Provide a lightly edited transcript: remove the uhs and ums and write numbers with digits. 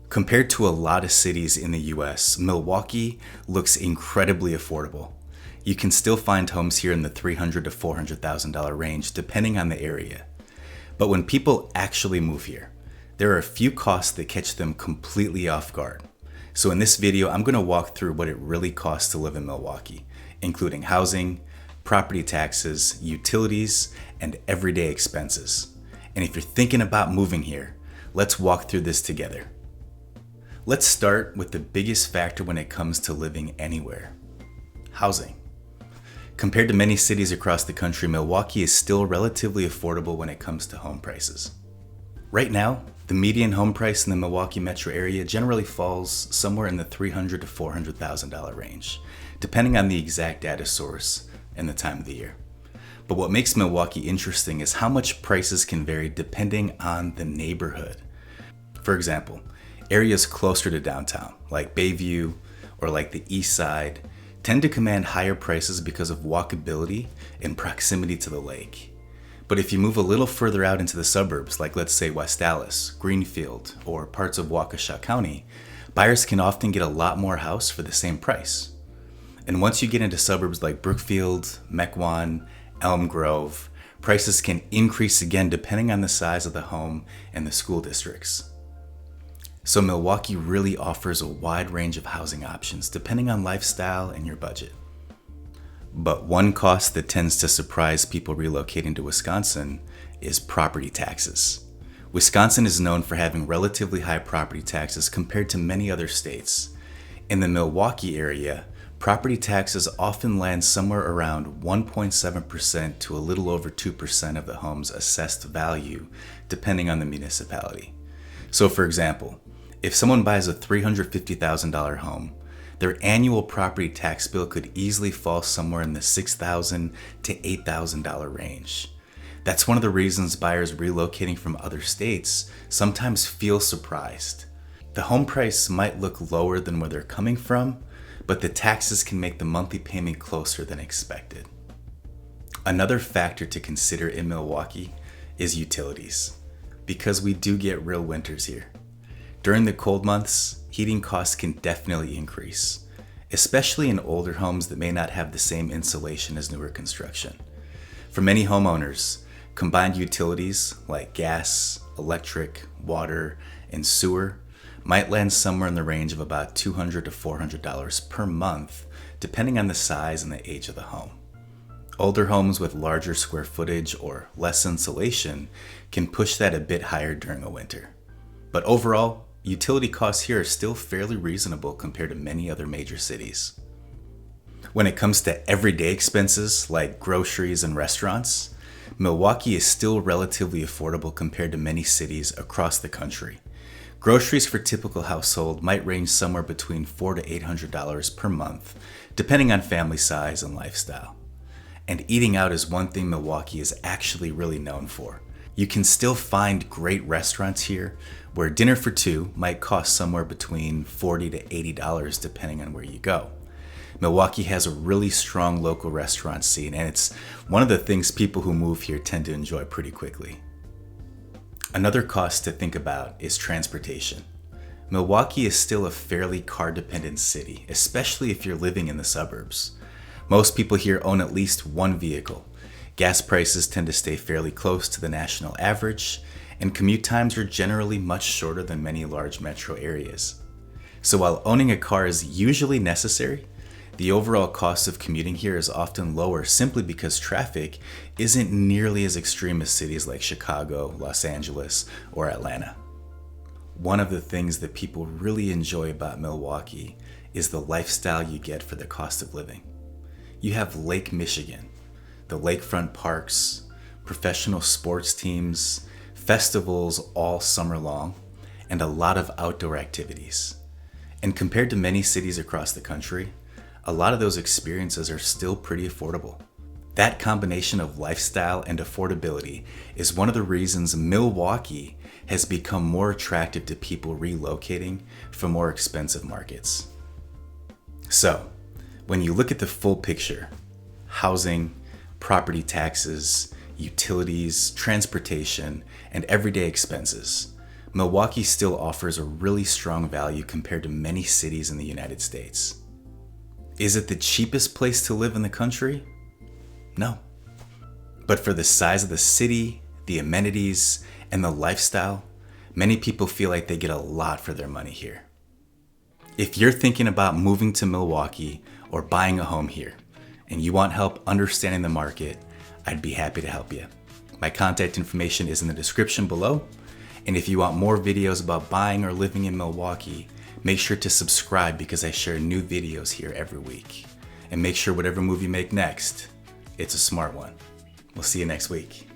Compared to a lot of cities in the US, Milwaukee looks incredibly affordable. You can still find homes here in the $300,000 to $400,000 range depending on the area. But when people actually move here, there are a few costs that catch them completely off guard. So in this video, I'm going to walk through what it really costs to live in Milwaukee, including housing, property taxes, utilities, and everyday expenses. And if you're thinking about moving here, let's walk through this together. Let's start with the biggest factor when it comes to living anywhere: housing. Compared to many cities across the country, Milwaukee is still relatively affordable when it comes to home prices. Right now, the median home price in the Milwaukee metro area generally falls somewhere in the $300,000 to $400,000 range, depending on the exact data source and the time of the year. But what makes Milwaukee interesting is how much prices can vary depending on the neighborhood. For example, areas closer to downtown, like Bayview or like the East Side, tend to command higher prices because of walkability and proximity to the lake. But if you move a little further out into the suburbs, like let's say West Dallas, Greenfield, or parts of Waukesha County, buyers can often get a lot more house for the same price. And once you get into suburbs like Brookfield, Mequon, Elm Grove, prices can increase again depending on the size of the home and the school districts. So Milwaukee really offers a wide range of housing options depending on lifestyle and your budget. But one cost that tends to surprise people relocating to Wisconsin is property taxes. Wisconsin is known for having relatively high property taxes compared to many other states. In the Milwaukee area, property taxes often land somewhere around 1.7% to a little over 2% of the home's assessed value, depending on the municipality. So for example, if someone buys a $350,000 home, their annual property tax bill could easily fall somewhere in the $6,000 to $8,000 range. That's one of the reasons buyers relocating from other states sometimes feel surprised. The home price might look lower than where they're coming from, but the taxes can make the monthly payment closer than expected. Another factor to consider in Milwaukee is utilities, because we do get real winters here. During the cold months, heating costs can definitely increase, especially in older homes that may not have the same insulation as newer construction. For many homeowners, combined utilities like gas, electric, water, and sewer might land somewhere in the range of about $200 to $400 per month, depending on the size and the age of the home. Older homes with larger square footage or less insulation can push that a bit higher during a winter. But overall, utility costs here are still fairly reasonable compared to many other major cities. When it comes to everyday expenses like groceries and restaurants, Milwaukee is still relatively affordable compared to many cities across the country. Groceries for a typical household might range somewhere between $400 to $800 per month, depending on family size and lifestyle. And eating out is one thing Milwaukee is actually really known for. You can still find great restaurants here where dinner for two might cost somewhere between $40 to $80 depending on where you go. Milwaukee has a really strong local restaurant scene, and it's one of the things people who move here tend to enjoy pretty quickly. Another cost to think about is transportation. Milwaukee is still a fairly car-dependent city, especially if you're living in the suburbs. Most people here own at least one vehicle. Gas prices tend to stay fairly close to the national average, and commute times are generally much shorter than many large metro areas. So while owning a car is usually necessary, the overall cost of commuting here is often lower simply because traffic isn't nearly as extreme as cities like Chicago, Los Angeles, or Atlanta. One of the things that people really enjoy about Milwaukee is the lifestyle you get for the cost of living. You have Lake Michigan, the lakefront parks, professional sports teams, festivals all summer long, and a lot of outdoor activities. And compared to many cities across the country, a lot of those experiences are still pretty affordable. That combination of lifestyle and affordability is one of the reasons Milwaukee has become more attractive to people relocating from more expensive markets. So, when you look at the full picture, housing, property taxes, utilities, transportation, and everyday expenses, Milwaukee still offers a really strong value compared to many cities in the United States. Is it the cheapest place to live in the country? No. But for the size of the city, the amenities, and the lifestyle, many people feel like they get a lot for their money here. If you're thinking about moving to Milwaukee or buying a home here, and you want help understanding the market, I'd be happy to help you. My contact information is in the description below. And if you want more videos about buying or living in Milwaukee, make sure to subscribe because I share new videos here every week. And make sure whatever move you make next, it's a smart one. We'll see you next week.